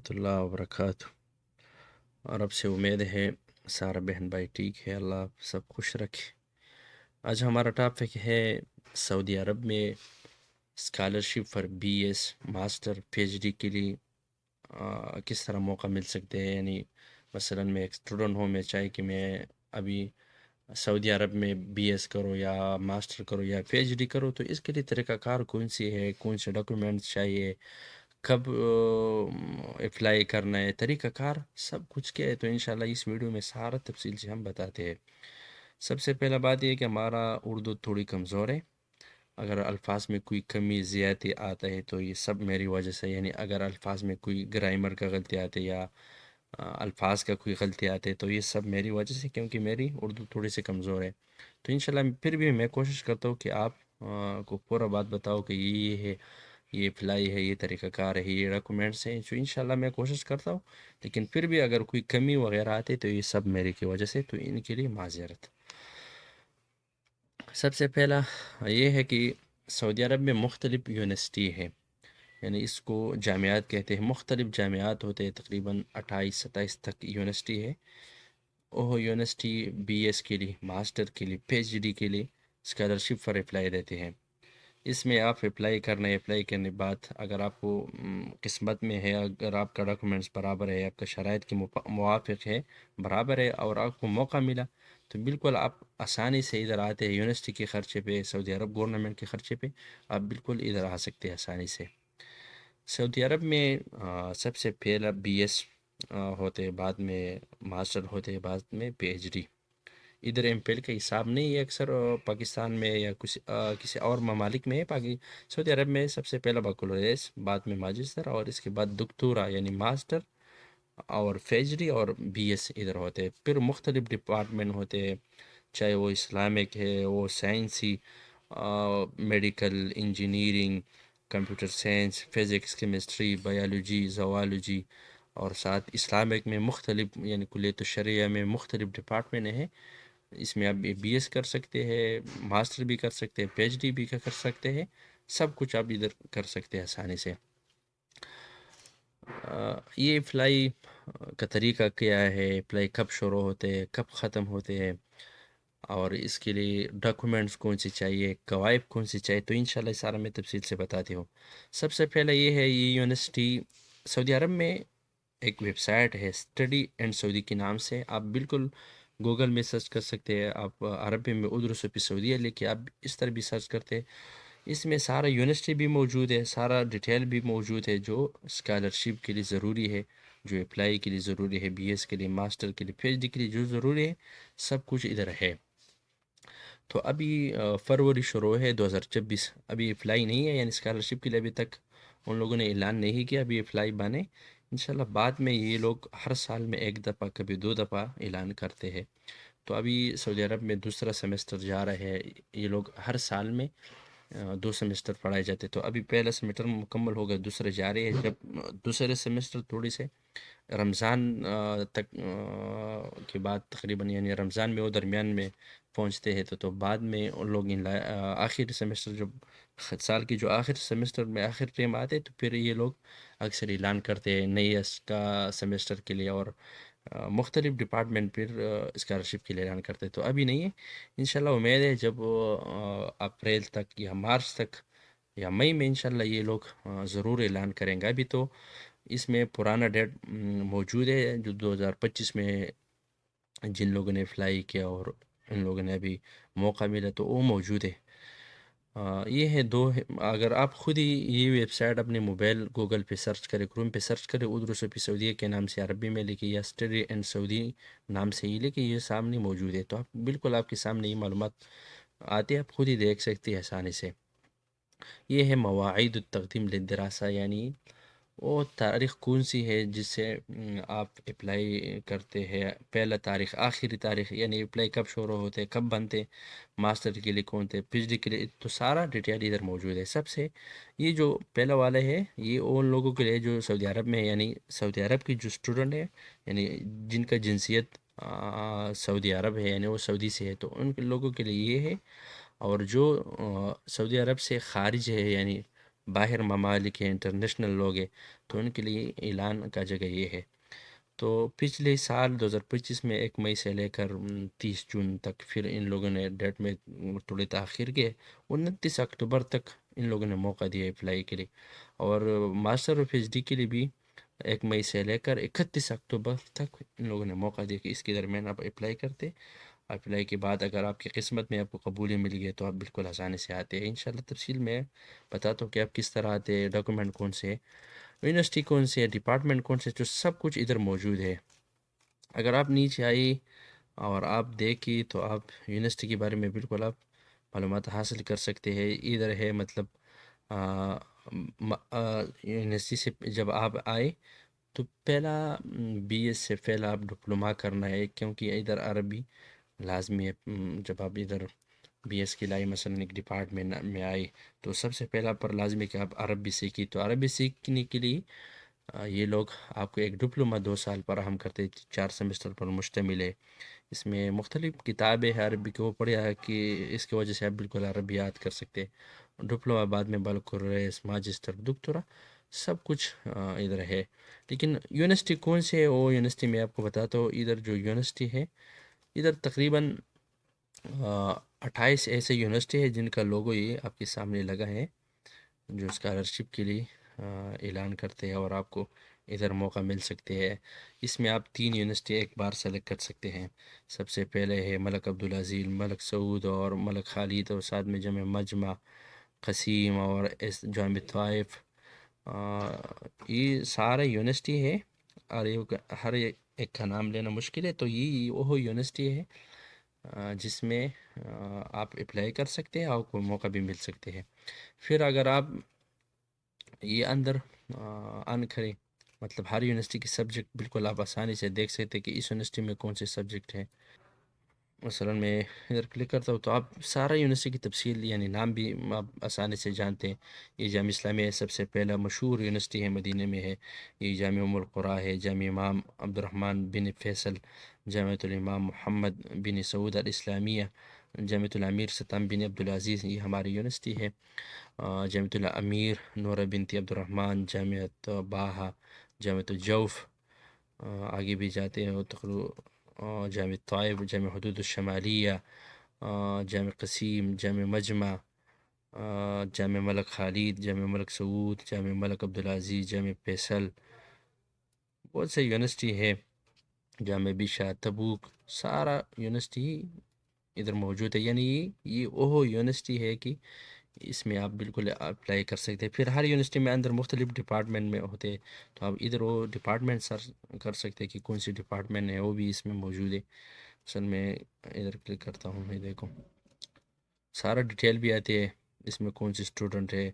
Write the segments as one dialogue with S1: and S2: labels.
S1: ورحمۃ اللہ وبرکاتہ۔ اور اب سے امید ہے سارا بہن بھائی ٹھیک ہے، اللہ سب خوش رکھے۔ آج ہمارا ٹاپک ہے سعودی عرب میں scholarship for B S master P H D کے لیے کس طرح موقع مل سکتے ہیں۔ یعنی مثلا میں ایک اسٹوڈنٹ ہوں، میں چاہے کہ میں ابھی سعودی عرب میں بی ایس کرو یا ماسٹر کرو یا پی ایچ ڈی کرو، تو اس کے لیے طریقہ کار کون سی ہے، کون سے ڈاکیومنٹس چاہیے، کب اپلائی کرنا ہے، طریقہ کار سب کچھ کیا ہے، تو انشاءاللہ اس ویڈیو میں سارا تفصیل سے ہم بتاتے ہیں۔ سب سے پہلا بات یہ ہے کہ ہمارا اردو تھوڑی کمزور ہے، اگر الفاظ میں کوئی کمی زیادتی آتا ہے تو یہ سب میری وجہ سے، یعنی اگر الفاظ میں کوئی گرامر کا غلطی آتے یا الفاظ کا کوئی غلطی آتے تو یہ سب میری وجہ سے، کیونکہ میری اردو تھوڑی سی کمزور ہے۔ تو انشاءاللہ پھر بھی میں کوشش کرتا ہوں کہ آپ کو پورا بات بتاؤ کہ یہ ہے، یہ اپلائی ہے، یہ طریقہ کار ہے، یہ ڈاکومنٹس ہیں، جو انشاءاللہ میں کوشش کرتا ہوں، لیکن پھر بھی اگر کوئی کمی وغیرہ آتی تو یہ سب میری کی وجہ سے، تو ان کے لیے معذرت۔ سب سے پہلا یہ ہے کہ سعودی عرب میں مختلف یونیورسٹی ہے، یعنی اس کو جامعات کہتے ہیں، مختلف جامعات ہوتے ہیں، تقریباً 28-27 تک یونیورسٹی ہے۔ وہ یونیورسٹی بی ایس کے لیے، ماسٹر کے لیے، پی ایچ ڈی کے لیے اسکالرشپ پر اپلائی دیتے ہیں۔ اس میں آپ اپلائی اپلائی کرنے بعد اگر آپ کو قسمت میں ہے، اگر آپ کا ڈاکومنٹس برابر ہے، آپ کا شرائط کے موافق ہے، برابر ہے، اور آپ کو موقع ملا تو بالکل آپ آسانی سے ادھر آتے ہیں، یونیورسٹی کے خرچے پہ، سعودی عرب گورنمنٹ کے خرچے پہ آپ بالکل ادھر آ سکتے ہیں آسانی سے۔ سعودی عرب میں سب سے پہلا بی ایس ہوتے، بعد میں ماسٹر ہوتے، بعد میں پی ایچ ڈی۔ ادھر ایم پی ایل کا حساب نہیں ہے، اکثر پاکستان میں یا کسی اور ممالک میں ہے، سعودی عرب میں سب سے پہلا بکالوریس، بعد میں ماجسٹر، اور اس کے بعد دکتورا یعنی ماسٹر اور پی ایچ ڈی اور بی ایس ادھر ہوتے۔ پھر مختلف ڈپارٹمنٹ ہوتے ہیں، چاہے وہ اسلامک ہے، وہ سائنسی، medical, engineering, computer science, physics, chemistry, biology, zoology, اور ساتھ اسلامک میں مختلف، یعنی کلیت الشریعہ میں مختلف ڈپارٹمنٹ ہیں۔ اس میں آپ بی ایس کر سکتے ہیں، ماسٹر بھی کر سکتے ہیں، پی ایچ ڈی بھی کر سکتے ہیں، سب کچھ آپ ادھر کر سکتے ہیں آسانی سے۔ یہ اپلائی کا طریقہ کیا ہے، اپلائی کب شروع ہوتے ہیں، کب ختم ہوتے ہیں، اور اس کے لیے ڈاکومنٹس کون سی چاہیے، قواعد کون سی چاہیے، تو انشاءاللہ سارا میں تفصیل سے بتاتی ہوں۔ سب سے پہلے یہ ہے، یہ یونیورسٹی سعودی عرب میں ایک ویب سائٹ ہے اسٹڈی اینڈ سعودی کے نام سے، آپ بالکل گوگل میں سرچ کر سکتے ہیں، آپ عربی میں ادرس پہ سعودیہ لے کے آپ اس طرح بھی سرچ کرتے ہیں، اس میں سارا یونیورسٹی بھی موجود ہے، سارا ڈیٹیل بھی موجود ہے جو اسکالرشپ کے لیے ضروری ہے، جو اپلائی کے لیے ضروری ہے، بی ایس کے لیے، ماسٹر کے لیے، پی ایچ ڈی کے لیے جو ضروری ہے، سب کچھ ادھر ہے۔ تو ابھی فروری شروع ہے 2026، ابھی اپلائی نہیں ہے، یعنی اسکالرشپ کے لیے ابھی تک ان لوگوں نے اعلان نہیں کیا، ابھی اپلائی بنے انشاءاللہ، بعد میں یہ لوگ ہر سال میں ایک دفعہ، کبھی 2 دفعہ اعلان کرتے ہیں۔ تو ابھی سعودی عرب میں دوسرا سیمسٹر جا رہا ہے، یہ لوگ ہر سال میں 2 سیمسٹر پڑھائے جاتے، تو ابھی پہلا سیمسٹر مکمل ہو گیا، دوسرے جا رہے ہیں، جب دوسرے سیمسٹر تھوڑی سے رمضان تک کے بعد تقریباً، یعنی رمضان میں وہ درمیان میں پہنچتے ہیں، تو بعد میں ان لوگ آخر سیمسٹر، جب سال کی جو آخر سیمسٹر میں آخر ٹائم آتے، تو پھر یہ لوگ اکثر اعلان کرتے ہیں نئی اس کا سیمسٹر کے لیے، اور مختلف ڈپارٹمنٹ پھر اسکالرشپ کے لیے اعلان کرتے، تو ابھی نہیں ہے انشاءاللہ، امید ہے جب اپریل تک یا مارچ تک یا مئی میں انشاءاللہ یہ لوگ ضرور اعلان کریں گے۔ ابھی تو اس میں پرانا ڈیٹ موجود ہے، جو 2025 میں جن لوگوں نے اپلائی کیا اور ان لوگوں نے ابھی موقع ملا تو وہ موجود ہے۔ یہ ہے دو، اگر آپ خود ہی یہ ویب سائٹ اپنے موبائل گوگل پہ سرچ کرے، کروم پہ سرچ کرے، ادرس پہ سعودیہ کے نام سے عربی میں لکھے، یا اسٹڈی اینڈ سعودی نام سے ہی لکھے، یہ سامنے موجود ہے، تو آپ بالکل آپ کے سامنے یہ معلومات آتے ہیں، آپ خود ہی دیکھ سکتے ہیں آسانی سے۔ یہ ہے مواعید التقدیم للدراسہ، یعنی وہ تاریخ کون سی ہے جس سے آپ اپلائی کرتے ہیں، پہلا تاریخ، آخری تاریخ، یعنی اپلائی کب شروع ہوتے، کب بنتے، ماسٹر کے لیے کون تھے، پی ایچ ڈی کے لیے، تو سارا ڈیٹیل ادھر موجود ہے۔ سب سے یہ جو پہلا والا ہے، یہ ان لوگوں کے لیے جو سعودی عرب میں، یعنی سعودی عرب کی جو اسٹوڈنٹ ہے، یعنی جن کا جنسیت سعودی عرب ہے، یعنی وہ سعودی سے ہے، تو ان لوگوں کے لیے یہ ہے، اور جو سعودی عرب سے خارج ہے، یعنی باہر ممالک ہیں، انٹرنیشنل لوگ ہیں، تو ان کے لیے اعلان کا جگہ یہ ہے۔ تو پچھلے سال 2025 میں 1 مئی سے لے کر 30 جون تک، پھر ان لوگوں نے ڈیٹ میں تھوڑی تاخیر کی، 29 اکتوبر تک ان لوگوں نے موقع دیا اپلائی کے لیے۔ اور ماسٹر اور پی ایچ ڈی کے لیے بھی 1 مئی سے لے کر 31 اکتوبر تک ان لوگوں نے موقع دیا کہ اس کے درمیان آپ اپلائی کرتے۔ اپلائی کے بعد اگر آپ کی قسمت میں آپ کو قبولی مل گئی تو آپ بالکل آسانی سے آتے ہیں انشاءاللہ۔ تفصیل میں بتاتا ہوں کہ آپ کس طرح آتے ہیں، ڈاکومنٹ کون سے ہیں، یونیورسٹی کون سی ہے، ڈپارٹمنٹ کون سے، جو سب کچھ ادھر موجود ہے۔ اگر آپ نیچے آئی اور آپ دیکھی تو آپ یونیورسٹی کے بارے میں بالکل آپ معلومات حاصل کر سکتے ہیں۔ ادھر ہے مطلب یونیورسٹی سے جب آپ آئے تو پہلا بی ایس سے پہلا آپ ڈپلوما کرنا ہے، کیونکہ ادھر عربی لازمی ہے۔ جب آپ ادھر بی ایس کی لائی مثلاً ایک ڈپارٹمنٹ میں آئے تو سب سے پہلا پر لازمی کہ آپ عربی سیکھی۔ تو عربی سیکھنے کے لیے یہ لوگ آپ کو ایک ڈپلوما 2 سال فراہم کرتے، 4 سمسٹر پر مشتمل ہے۔ اس میں مختلف کتابیں ہیں عربی کو پڑھا ہے کہ اس کی وجہ سے آپ بالکل عربی یاد کر سکتے۔ ڈپلوما بعد میں بکالورس، ماجسٹر، دکتورا سب کچھ ادھر ہے۔ لیکن یونیورسٹی کون سے ہے، وہ یونیورسٹی میں آپ کو بتاتا ہوں۔ ادھر جو یونیورسٹی ہے، ادھر تقریباً 28 ایسے یونیورسٹی ہے جن کا لوگو یہ آپ کے سامنے لگا ہے، جو اسکالرشپ کے لیے اعلان کرتے ہیں اور آپ کو ادھر موقع مل سکتے ہیں۔ اس میں آپ 3 یونیورسٹی ایک بار سلیکٹ کر سکتے ہیں۔ سب سے پہلے ہے ملک عبدالعزیز، ملک سعود اور ملک خالد، اور ساتھ میں جامعہ مجمع، قسیم اور جامعہ طائف۔ یہ سارے یونیورسٹی ہے، اور ہر ایک کا نام لینا مشکل ہے، تو یہ وہ یونیورسٹی ہے جس میں آپ اپلائی کر سکتے ہیں اور کو موقع بھی مل سکتے ہیں۔ پھر اگر آپ یہ اندر ان کریں، مطلب ہر یونیورسٹی کی سبجیکٹ بالکل آپ آسانی سے دیکھ سکتے کہ اس یونیورسٹی میں کون سے سبجیکٹ ہیں۔ مثلا میں ادھر کلک کرتا ہوں تو آپ سارا یونیورسٹی کی تفصیل یعنی نام بھی آپ آسانی سے جانتے ہیں۔ یہ جامعہ اسلامیہ سب سے پہلا مشہور یونیورسٹی ہے، مدینہ میں ہے۔ یہ جامعہ ام القریٰ ہے، جامعہ امام عبد الرحمن بن فیصل، جامعۃ الامام محمد بن سعود الاسلامیہ، جامعۃ الامیر سلطان بن عبدالعزیز، یہ ہماری یونیورسٹی ہے۔ جامعۃ الامیر نورہ بنت عبد الرحمن، جامعۃ باہا، جامعۃ الجوف، آگے بھی جاتے ہیں جامعہ طائب، جامعہ حدود الشمالیہ، جامعہ قسیم، جامعہ مجمع، جامعہ ملک خالد، جامعہ ملک سعود، جامعہ ملک عبدالعزیز، جامعہ فیصل، بہت سے یونیورسٹی ہے، جامعہ بشا، تبوک، سارا یونیورسٹی ادھر موجود ہے۔ یعنی یہ وہ یونیورسٹی ہے کہ اس میں آپ بالکل اپلائی کر سکتے ہیں۔ پھر ہر یونیورسٹی میں اندر مختلف ڈپارٹمنٹ میں ہوتے ہیں، تو آپ ادھر وہ ڈپارٹمنٹ سرچ کر سکتے ہیں کہ کون سی ڈپارٹمنٹ ہے، وہ بھی اس میں موجود ہے۔ اصل میں ادھر کلک کرتا ہوں، میں دیکھوں سارا ڈیٹیل بھی آتی ہے اس میں، کون سی اسٹوڈنٹ ہے،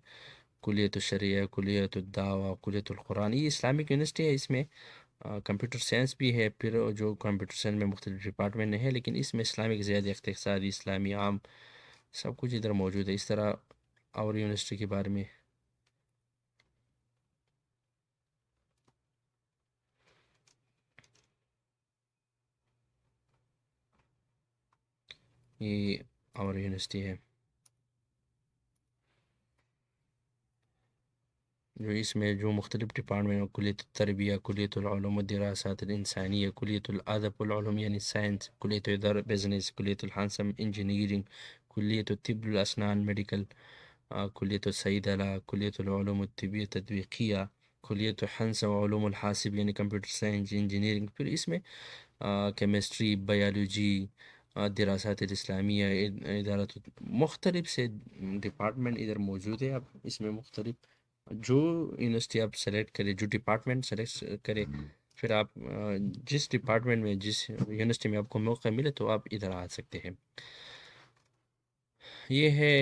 S1: کلیت الشریعہ، کلیت الدعوہ، کلیت القرآن، یہ اسلامک یونیورسٹی ہے۔ اس میں کمپیوٹر سائنس بھی ہے، پھر جو کمپیوٹر سائنس میں مختلف ڈپارٹمنٹ ہے، لیکن اس میں اسلامک زیادہ، اقتصادی، اسلامی، عام، سب کچھ ادھر موجود ہے۔ اس طرح اور یونیورسٹی کے بارے میں یہ اور یونیورسٹی ہے جو اس میں جو مختلف ڈپارٹمنٹ، کلیت التربیہ، کلیت العلوم الدراسات الانسانیہ، کلیت الادب والعلوم یعنی سائنس، کلیت ادارہ بزنس، کلیت الحنسم انجینئرنگ، کلیت الطب الاسنان میڈیکل، کلیت السیدلہ، کلیت العلوم الطبیہ تطبیقیہ، کلیت الحنس و علوم الحاسب یعنی کمپیوٹر سائنس انجینئرنگ۔ پھر اس میں کیمسٹری، بایولوجی، دراسات الاسلامیہ، ادارت، مختلف سے ڈپارٹمنٹ ادھر موجود ہے۔ اب اس میں مختلف جو یونیورسٹی آپ سلیکٹ کرے، جو ڈپارٹمنٹ سلیکٹ کرے، پھر آپ جس ڈپارٹمنٹ میں، جس یونیورسٹی میں آپ کو موقع ملے تو آپ ادھر آ سکتے ہیں۔ یہ ہے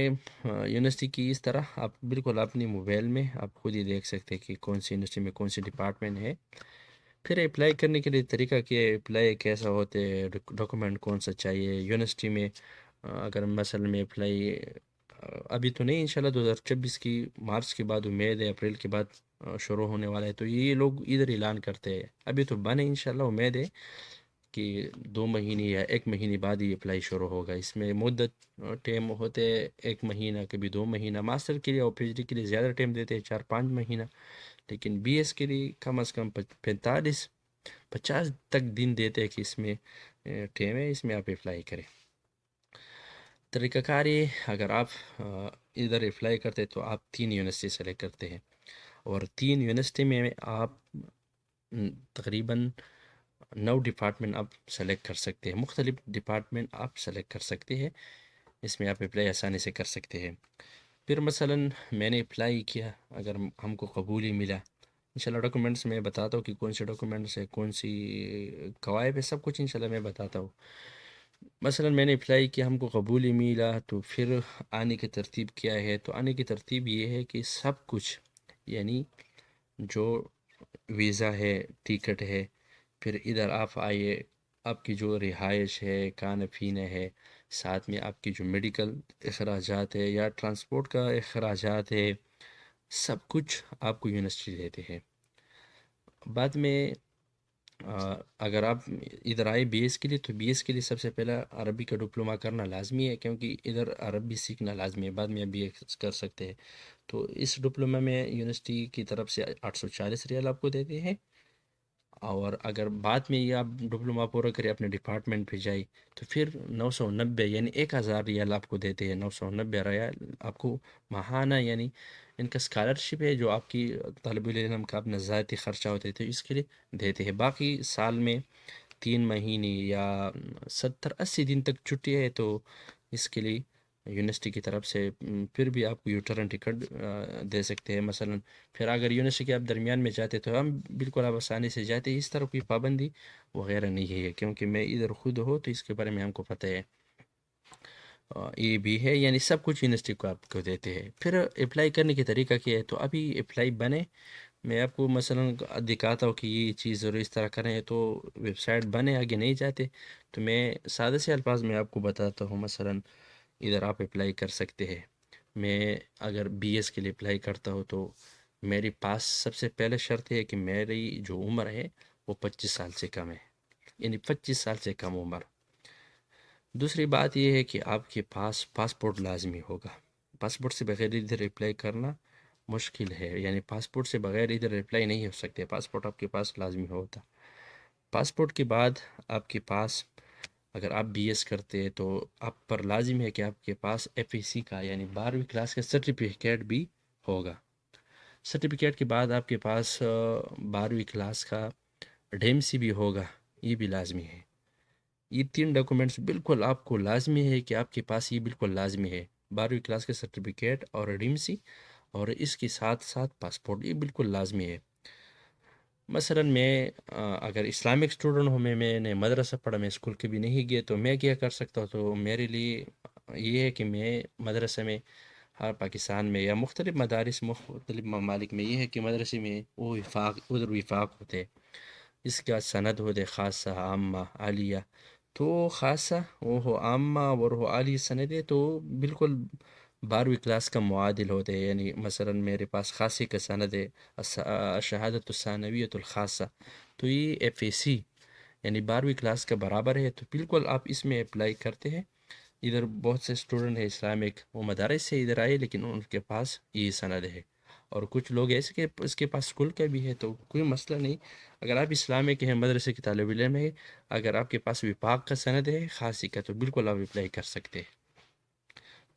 S1: یونیورسٹی کی۔ اس طرح آپ بالکل اپنی موبائل میں آپ خود ہی دیکھ سکتے ہیں کہ کون سی یونیورسٹی میں کون سی ڈپارٹمنٹ ہے۔ پھر اپلائی کرنے کے لیے طریقہ کیا ہے، اپلائی کیسا ہوتے ہے، ڈاکومنٹ کون سا چاہیے یونیورسٹی میں۔ اگر مثلا میں اپلائی ابھی تو نہیں، انشاءاللہ 2026 کی مارچ کے بعد امید ہے، اپریل کے بعد شروع ہونے والا ہے، تو یہ لوگ ادھر اعلان کرتے ہیں۔ ابھی تو بند ہے، انشاءاللہ امید ہے کہ 2 مہینے یا 1 مہینے بعد ہی اپلائی شروع ہوگا. اس میں مدت ٹائم ہوتے 1 مہینہ کبھی 2 مہینہ. ماسٹر کے لیے اور پی ایچ ڈی کے لیے زیادہ ٹائم دیتے ہیں 4-5 مہینہ. لیکن بی ایس کے لیے کم از کم 45-50 تک دن دیتے ہیں کہ اس میں ٹائم ہے، اس میں آپ اپلائی کریں. طریقہ کار یہ، اگر آپ ادھر اپلائی کرتے تو آپ 3 یونیورسٹی سلیکٹ کرتے ہیں، اور 3 یونیورسٹی میں آپ تقریباً 9 ڈپارٹمنٹ آپ سلیکٹ کر سکتے ہیں. مختلف ڈپارٹمنٹ آپ سلیکٹ کر سکتے ہیں، اس میں آپ اپلائی آسانی سے کر سکتے ہیں. پھر مثلاً میں نے اپلائی کیا، اگر ہم کو قبول ہی ملا، انشاءاللہ ڈاکومنٹس میں بتاتا ہوں کہ کون سے ڈاکومنٹس ہے، کون سی قواعد ہے، سب کچھ انشاءاللہ میں بتاتا ہوں. مثلاً میں نے اپلائی کیا، ہم کو قبول ہی ملا، تو پھر آنے کی ترتیب کیا ہے؟ تو آنے کی ترتیب یہ ہے کہ سب کچھ، یعنی جو ویزا ہے، ٹکٹ ہے، پھر ادھر آپ آئیے، آپ کی جو رہائش ہے، کھانا پینا ہے، ساتھ میں آپ کی جو میڈیکل اخراجات ہے یا ٹرانسپورٹ کا اخراجات ہے، سب کچھ آپ کو یونیورسٹی دیتے ہیں. بعد میں اگر آپ ادھر آئے بی ایس کے لیے، تو بی ایس کے لیے سب سے پہلا عربی کا ڈپلومہ کرنا لازمی ہے، کیونکہ ادھر عربی سیکھنا لازمی ہے. بعد میں آپ بی ایس کر سکتے ہیں. تو اس ڈپلومہ میں یونیورسٹی کی طرف سے 840 ریال آپ کو دیتے ہیں. اور اگر بعد میں یہ آپ ڈپلومہ پورا کرے اپنے ڈپارٹمنٹ پہ جائے، تو پھر 990 یعنی 1000 ریال آپ کو دیتے ہیں. 990 ریال آپ کو ماہانہ، یعنی ان کا اسکالرشپ ہے جو آپ کی طالب العلم کا اپنا ذاتی خرچہ ہوتے تھے، اس کے لیے دیتے ہیں. باقی سال میں 3 مہینے یا 70-80 دن تک چھٹی ہے، تو اس کے لیے یونیورسٹی کی طرف سے پھر بھی آپ کو یوٹرن ٹکٹ دے سکتے ہیں. مثلا پھر اگر یونیورسٹی کے آپ درمیان میں جاتے تو ہم بالکل آپ آسانی سے جاتے. اس طرح کوئی پابندی وغیرہ نہیں ہے، کیونکہ میں ادھر خود ہوں تو اس کے بارے میں ہم کو پتہ ہے. یہ بھی ہے، یعنی سب کچھ یونیورسٹی کو آپ کو دیتے ہیں. پھر اپلائی کرنے کے طریقہ کیا ہے؟ تو ابھی اپلائی بنے، میں آپ کو مثلا دکھاتا ہوں کہ یہ چیز ضرور اس طرح کریں، تو ویب سائٹ بنے، آگے نہیں جاتے. تو میں سادہ سے الفاظ میں آپ کو بتاتا ہوں. مثلا ادھر آپ اپلائی کر سکتے ہیں. میں اگر بی ایس کے لیے اپلائی کرتا ہوں، تو میرے پاس سب سے پہلے شرط ہے کہ میری جو عمر ہے وہ 25 سال سے کم ہے، یعنی 25 سال سے کم عمر. دوسری بات یہ ہے کہ آپ کے پاس پاسپورٹ لازمی ہوگا. پاسپورٹ سے بغیر ادھر اپلائی کرنا مشکل ہے، یعنی پاسپورٹ سے بغیر ادھر اپلائی نہیں ہو سکتے. پاسپورٹ آپ کے پاس لازمی ہوتا. پاسپورٹ کے بعد آپ کے پاس، اگر آپ بی ایس کرتے ہیں، تو آپ پر لازم ہے کہ آپ کے پاس ایف ای سی کا یعنی 12ویں کلاس کا سرٹیفکیٹ بھی ہوگا. سرٹیفکیٹ کے بعد آپ کے پاس 12ویں کلاس کا ڈیم سی بھی ہوگا، یہ بھی لازمی ہے. یہ 3 ڈاکومنٹس بالکل آپ کو لازمی ہے کہ آپ کے پاس یہ بالکل لازمی ہے. 12ویں کلاس کا سرٹیفکیٹ اور ڈیم سی، اور اس کے ساتھ ساتھ پاسپورٹ، یہ بالکل لازمی ہے. مثلا میں اگر اسلامک اسٹوڈنٹ ہوں، میں نے مدرسہ پڑھا، میں اسکول کبھی نہیں گیا، تو میں کیا کر سکتا ہوں؟ تو میرے لیے یہ ہے کہ میں مدرسے میں، ہر پاکستان میں یا مختلف مدارس مختلف ممالک میں یہ ہے کہ مدرسے میں وہ ادھر وفاق ہوتے، اس کا سند ہوتے خاصہ، عامہ، عالیہ. تو خاصہ وہ ہو عامہ اور وہ عالیہ سند ہے، تو بالکل 12ویں کلاس کا معادل ہوتے ہیں. یعنی مثلا میرے پاس خاصی کا سند ہے، شہادت الثانویۃ الخاصہ، تو یہ ایف اے سی یعنی 12ویں کلاس کا برابر ہے. تو بالکل آپ اس میں اپلائی کرتے ہیں. ادھر بہت سے اسٹوڈنٹ ہیں اسلامک، وہ مدارس سے ادھر آئے لیکن ان کے پاس یہ سند ہے. اور کچھ لوگ ایسے کہ اس کے پاس اسکول کا بھی ہے، تو کوئی مسئلہ نہیں. اگر آپ اسلامک ہیں، مدرسے کے طالب علم ہے، اگر آپ کے پاس وفاق کا سند ہے خاصی کا، تو بالکل آپ اپلائی کر سکتے ہیں.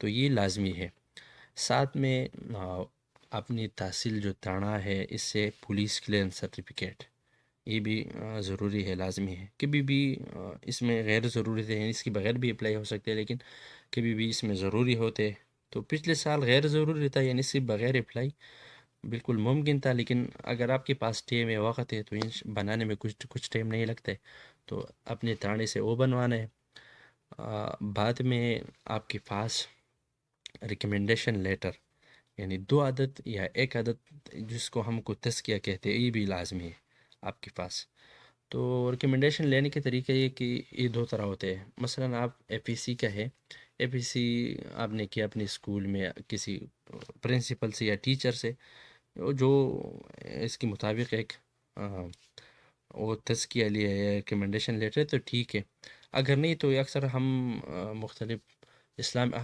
S1: تو یہ لازمی ہے. ساتھ میں اپنی تحصیل جو تانا ہے، اس سے پولیس کلیئرنس سرٹیفکیٹ، یہ بھی ضروری ہے، لازمی ہے. کبھی بھی اس میں غیر ضروری ہے، اس کے بغیر بھی اپلائی ہو سکتے ہیں، لیکن کبھی بھی اس میں ضروری ہوتے. تو پچھلے سال غیر ضروری تھا، یعنی اس سے بغیر اپلائی بالکل ممکن تھا. لیکن اگر آپ کے پاس ٹیم ہے، وقت ہے، تو بنانے میں کچھ ٹائم نہیں لگتا ہے، تو اپنے تانے سے وہ بنوانا ہے. بعد میں آپ کے پاس ریکمنڈیشن لیٹر، یعنی 2 عدد یا 1 عدد، جس کو ہم کو تزکیہ کہتے ہیں، یہ بھی لازمی ہے آپ کے پاس. تو ریکمنڈیشن لینے کے طریقے یہ کہ یہ 2 طرح ہوتے ہیں. مثلا آپ ایف ای سی کا ہے، ایف ای سی آپ نے کیا اپنے اسکول میں کسی پرنسپل سے یا ٹیچر سے، جو اس کے مطابق ایک وہ تزکیہ لیا ہے یا ریکمنڈیشن لیٹر ہے تو ٹھیک ہے، اگر نہیں تو اکثر ہم مختلف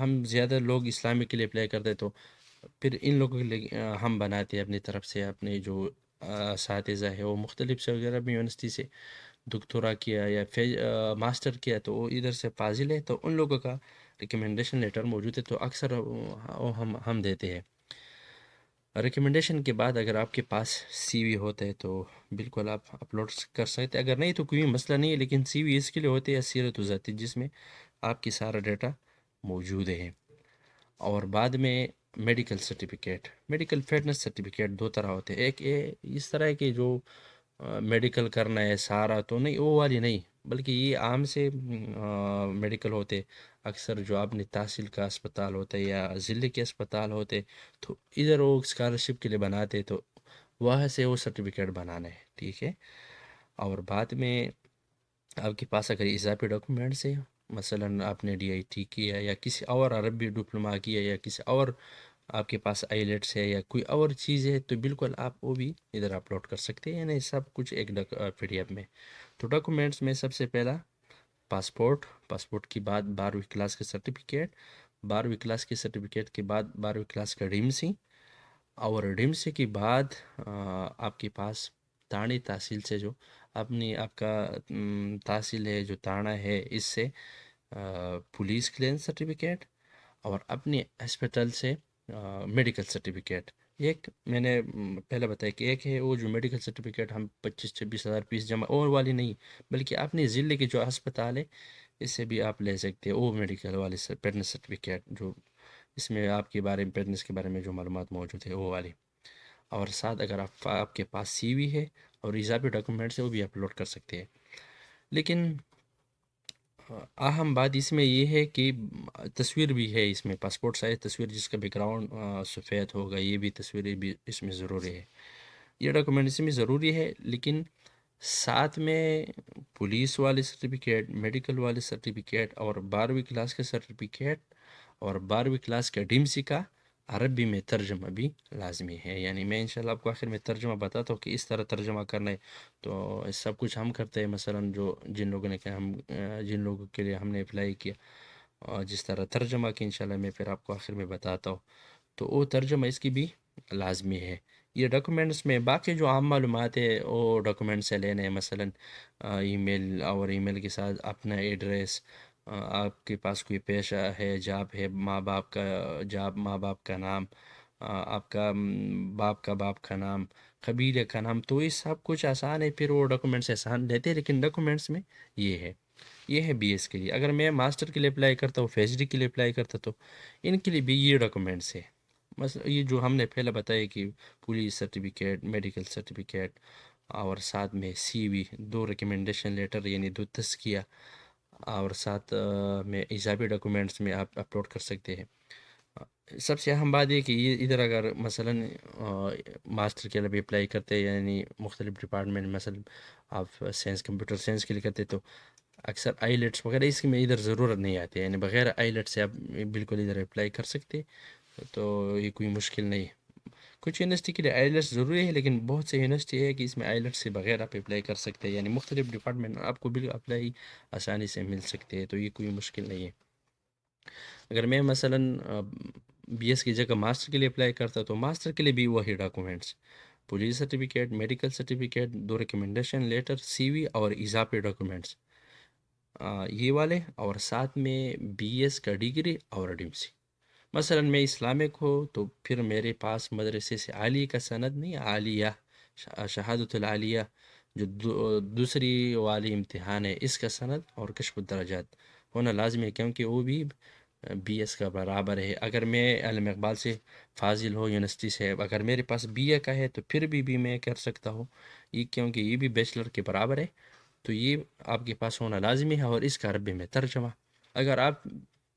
S1: ہم زیادہ لوگ اسلامی کے لیے اپلائی کرتے تو پھر ان لوگوں کے لیے ہم بناتے ہیں اپنی طرف سے، اپنے جو اساتذہ ہے وہ مختلف سعودی عرب یونیورسٹی سے دکتورا کیا یا ماسٹر کیا تو وہ ادھر سے فاضل ہے، تو ان لوگوں کا ریکمنڈیشن لیٹر موجود ہے تو اکثر وہ ہم دیتے ہیں۔ ریکمنڈیشن کے بعد اگر آپ کے پاس سی وی ہوتا ہے تو بالکل آپ اپلوڈ کر سکتے ہیں، اگر نہیں تو کوئی مسئلہ نہیں ہے، لیکن سی وی اس کے لیے ہوتے ہے سیرت ذاتی جس میں آپ کی سارا ڈیٹا موجود ہے۔ اور بعد میں میڈیکل فٹنس سرٹیفکیٹ دو طرح ہوتے ہیں، ایک اس طرح ہے کہ جو میڈیکل کرنا ہے سارا تو نہیں، وہ والی نہیں، بلکہ یہ عام سے میڈیکل ہوتے، اکثر جو آپ نے تحصیل کا اسپتال ہوتا ہے یا ضلع کے اسپتال ہوتے تو ادھر وہ اسکالرشپ کے لیے بناتے تو وہاں سے وہ سرٹیفکیٹ بنانا ہے، ٹھیک ہے۔ اور بعد میں آپ کے پاس اگر اضافی ڈاکومنٹس ہیں، مثلا آپ نے ڈی آئی ٹی کیا یا کسی اور عربی ڈپلوما کیا یا کسی اور آپ کے پاس آئیلیٹس ہے یا کوئی اور چیز ہے تو بالکل آپ وہ بھی ادھر اپلوڈ کر سکتے ہیں، یعنی سب کچھ ایک پی ڈی ایف میں۔ تو ڈاکومنٹس میں سب سے پہلا پاسپورٹ کے بعد 12ویں کلاس کا سرٹیفکیٹ، 12ویں کلاس کے سرٹیفکیٹ کے بعد 12ویں کلاس کا ڈیمسی، اور ڈیمسی کے بعد آپ کے پاس تانی تحصیل سے جو آپ کا تحصیل ہے جو تانا ہے اس سے پولیس کلیئرنس سرٹیفکیٹ، اور اپنے ہسپتال سے میڈیکل سرٹیفکیٹ۔ ایک میں نے پہلے بتایا کہ ایک ہے وہ جو میڈیکل سرٹیفکیٹ ہم 25-26 ہزار فیس جمع اور والی نہیں، بلکہ اپنے ضلع کے جو ہسپتال ہے اس سے بھی آپ لے سکتے ہیں وہ میڈیکل والے فٹنس سرٹیفکیٹ، جو اس میں آپ کے بارے میں فٹنس کے بارے میں جو معلومات موجود ہے وہ والی، اور ساتھ اگر آپ کے پاس سی وی ہے اور اضافی ڈاکومنٹس ہے وہ بھی اپلوڈ کر سکتے ہیں۔ لیکن اہم بات اس میں یہ ہے کہ تصویر بھی ہے اس میں، پاسپورٹ سائز تصویر جس کا بیک گراؤنڈ سفید ہوگا، یہ بھی تصویریں بھی اس میں ضروری ہے، یہ ڈاکومنٹ اس میں ضروری ہے۔ لیکن ساتھ میں پولیس والے سرٹیفکیٹ، میڈیکل والے سرٹیفکیٹ اور 12ویں کلاس کا سرٹیفکیٹ اور 12ویں کلاس کا ڈیمسی کا عربی میں ترجمہ بھی لازمی ہے، یعنی میں انشاءاللہ آپ کو آخر میں ترجمہ بتاتا ہوں کہ اس طرح ترجمہ کرنا ہے۔ تو سب کچھ ہم کرتے ہیں، مثلا جن لوگوں نے کہ جن لوگوں کے لیے ہم نے اپلائی کیا اور جس طرح ترجمہ کی انشاءاللہ میں پھر آپ کو آخر میں بتاتا ہوں، تو وہ ترجمہ اس کی بھی لازمی ہے۔ یہ ڈاکومنٹس میں باقی جو عام معلومات ہے وہ ڈاکومنٹ سے لینے ہیں، مثلا ای میل اور ای میل کے ساتھ اپنا ایڈریس، آپ کے پاس کوئی پیشہ ہے، جاب ہے، ماں باپ کا جاب، ماں باپ کا نام، آپ کا باپ کا نام، قبیلے کا نام، تو یہ سب کچھ آسان ہے، پھر وہ ڈاکومنٹس آسان رہتے ہیں، لیکن ڈاکومنٹس میں یہ ہے بی ایس کے لیے۔ اگر میں ماسٹر کے لیے اپلائی کرتا ہوں، پی ایچ ڈی کے لیے اپلائی کرتا تو ان کے لیے بھی یہ ڈاکومنٹس ہے، مثلا یہ جو ہم نے پہلے بتایا کہ پولیس سرٹیفکیٹ، میڈیکل سرٹیفکیٹ، اور ساتھ میں سی وی، 2 ریکمنڈیشن لیٹر یعنی 2 تزکیہ، اور ساتھ میں اضافی ڈاکومنٹس میں آپ اپلوڈ کر سکتے ہیں۔ سب سے اہم بات یہ کہ یہ ادھر اگر مثلا ماسٹر کے لیے بھی اپلائی کرتے ہیں، یعنی مختلف ڈپارٹمنٹ، مثلا آپ سائنس کمپیوٹر سائنس کے لیے کرتے تو اکثر آئی لیٹس وغیرہ اس میں ادھر ضرورت نہیں آتی ہے، یعنی بغیر آئی لیٹ سے آپ بالکل ادھر اپلائی کر سکتے، تو یہ کوئی مشکل نہیں ہے۔ کچھ یونیورسٹی کے لیے آئی لیٹس ضروری ہے، لیکن بہت سے یونیورسٹی ہے کہ اس میں آئی لیٹس سے بغیر آپ اپلائی کر سکتے ہیں، یعنی مختلف ڈپارٹمنٹ آپ کو بالکل اپلائی آسانی سے مل سکتے ہیں، تو یہ کوئی مشکل نہیں ہے۔ اگر میں مثلا بی ایس کی جگہ ماسٹر کے لیے اپلائی کرتا تو ماسٹر کے لیے بھی وہی documents, police certificate, medical certificate, 2 recommendation letter, C V اور اضافی ڈاکومنٹس یہ والے، اور ساتھ میں بی ایس کا ڈگری اور ڈیمسی۔ مثلا میں اسلامک ہو تو پھر میرے پاس مدرسے سے عالیہ کا سند نہیں، عالیہ شہادت العالیہ جو دوسری والی امتحان ہے اس کا سند اور کشف الدرجات ہونا لازمی ہے، کیونکہ وہ بھی بی ایس کا برابر ہے۔ اگر میں علم اقبال سے فاضل ہو یونیورسٹی سے، اگر میرے پاس بی اے کا ہے تو پھر بھی میں کر سکتا ہوں، یہ کیونکہ یہ بھی بیچلر کے برابر ہے، تو یہ آپ کے پاس ہونا لازمی ہے، اور اس کا عربی میں ترجمہ۔ اگر آپ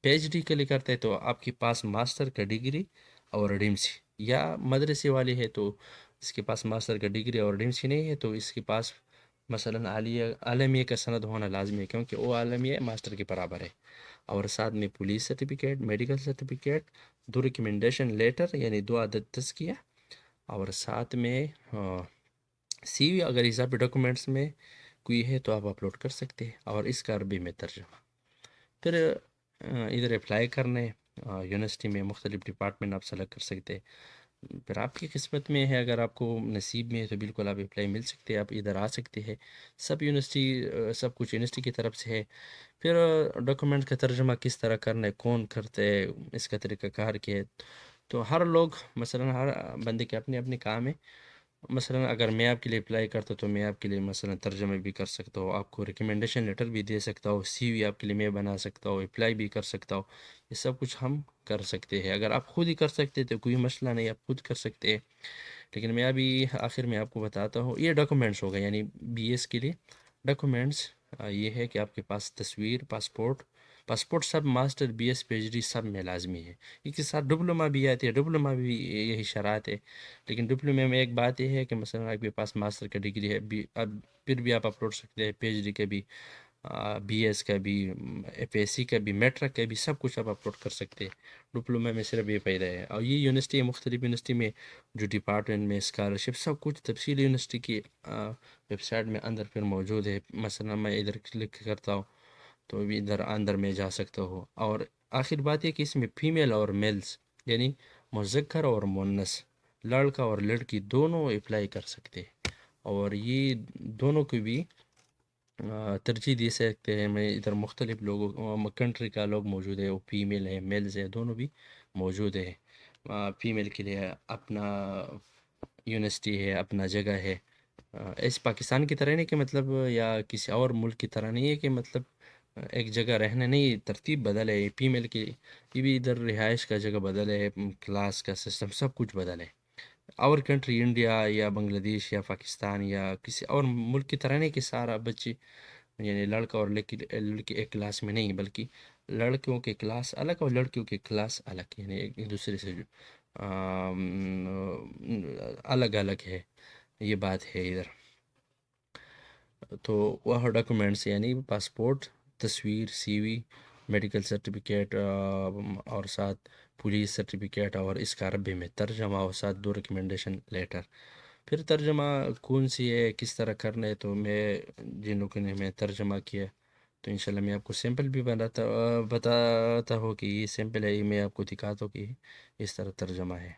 S1: پی ایچ ڈی کے لیے کرتے تو آپ کے پاس ماسٹر کا ڈگری اور ڈیمسی، یا مدرسے والی ہے تو اس کے پاس ماسٹر کا ڈگری اور ڈیمسی نہیں ہے تو اس کے پاس مثلا عالمیہ کا سند ہونا لازمی ہے، کیونکہ وہ عالمیہ ماسٹر کے برابر ہے، اور ساتھ میں police certificate, medical certificate, 2 recommendation letter یعنی 2 عدد تزکیہ، اور ساتھ میں سی وی اگر اضافی ڈاکومنٹس میں کوئی ہے تو آپ اپلوڈ کر سکتے ہیں، اور اس کا عربی میں ترجمہ. پھر ادھر اپلائی کرنے یونیورسٹی میں مختلف ڈپارٹمنٹ آپ سلیکٹ کر سکتے ہیں. پھر آپ کی قسمت میں ہے، اگر آپ کو نصیب میں ہے تو بالکل آپ اپلائی مل سکتے ہیں، آپ ادھر آ سکتے ہیں. سب یونیورسٹی سب کچھ یونیورسٹی کی طرف سے ہے. پھر ڈاکومنٹ کا ترجمہ کس طرح کرنا ہے، کون کرتے ہے، اس کا طریقہ کار کیا ہے. تو ہر لوگ مثلا ہر بندے کے اپنے اپنے کام ہے. مثلا اگر میں آپ کے لیے اپلائی کرتا تو میں آپ کے لیے مثلا ترجمہ بھی کر سکتا ہوں، آپ کو ریکمنڈیشن لیٹر بھی دے سکتا ہوں، سی وی آپ کے لیے میں بنا سکتا ہوں، اپلائی بھی کر سکتا ہوں. یہ سب کچھ ہم کر سکتے ہیں. اگر آپ خود ہی کر سکتے تو کوئی مسئلہ نہیں، آپ خود کر سکتے ہیں. لیکن میں ابھی آخر میں آپ کو بتاتا ہوں یہ ڈاکومنٹس ہوگا، یعنی بی ایس کے لیے ڈاکومنٹس یہ ہے کہ آپ کے پاس تصویر، پاسپورٹ سب، master, B S, P H D سب میں لازمی ہے. اس کے ساتھ ڈپلوما بھی آتی ہے، ڈپلوما بھی یہی شرائط ہے. لیکن ڈپلومے میں ایک بات یہ ہے کہ مثلا آپ کے پاس ماسٹر کا ڈگری ہے اب پھر بھی آپ اپلوڈ سکتے ہیں، پی ایچ ڈی کا بھی، بی ایس کا بھی، ایف ایس سی کا بھی، میٹرک کا بھی، سب کچھ آپ اپلوڈ کر سکتے ہیں. ڈپلومے میں صرف یہ فائدہ ہے. اور یہ یونیورسٹی مختلف یونیورسٹی میں جو ڈپارٹمنٹ میں اسکالرشپ سب کچھ تفصیل یونیورسٹی کی ویب سائٹ میں اندر پھر موجود ہے. مثلا میں ادھر کلک کرتا ہوں تو بھی ادھر اندر میں جا سکتا ہوں. اور آخر بات یہ کہ اس میں فیمیل اور میلز، یعنی مذکر اور مونس، لڑکا اور لڑکی دونوں اپلائی کر سکتے ہیں. اور یہ دونوں کو بھی ترجیح دے سکتے ہیں. میں ادھر مختلف لوگوں کنٹری کا لوگ موجود ہے، وہ فیمیل ہے، میلز ہے، دونوں بھی موجود ہے. فیمیل کے لیے اپنا یونیورسٹی ہے، اپنا جگہ ہے. اس پاکستان کی طرح نہیں کہ مطلب یا کسی اور ملک کی طرح نہیں ہے کہ مطلب ایک جگہ رہنا نہیں، ترتیب بدل ہے. فیمیل کی یہ بھی ادھر رہائش کا جگہ بدل ہے، کلاس کا سسٹم سب کچھ بدل ہے. اور کنٹری انڈیا یا بنگلہ دیش یا پاکستان یا کسی اور ملک کی طرح نہیں کہ سارا بچے، یعنی لڑکا اور لڑکی ایک کلاس میں نہیں، بلکہ لڑکیوں کے کلاس الگ اور لڑکیوں کے کلاس الگ، یعنی ایک دوسرے سے الگ الگ ہے. یہ بات ہے ادھر. تو وہ ڈاکومنٹس یعنی پاسپورٹ، تصویر، سی وی، میڈیکل سرٹیفکیٹ، اور ساتھ پولیس سرٹیفکیٹ، اور اس کا عربی میں ترجمہ، اور ساتھ 2 ریکمنڈیشن لیٹر. پھر ترجمہ کون سی ہے، کس طرح کرنا ہے، تو میں جن لوگوں نے میں ترجمہ کیا تو انشاءاللہ میں آپ کو سیمپل بھی بتاتا ہوں کہ یہ سیمپل ہے، یہ میں آپ کو دکھاتا ہوں کہ اس طرح ترجمہ ہے.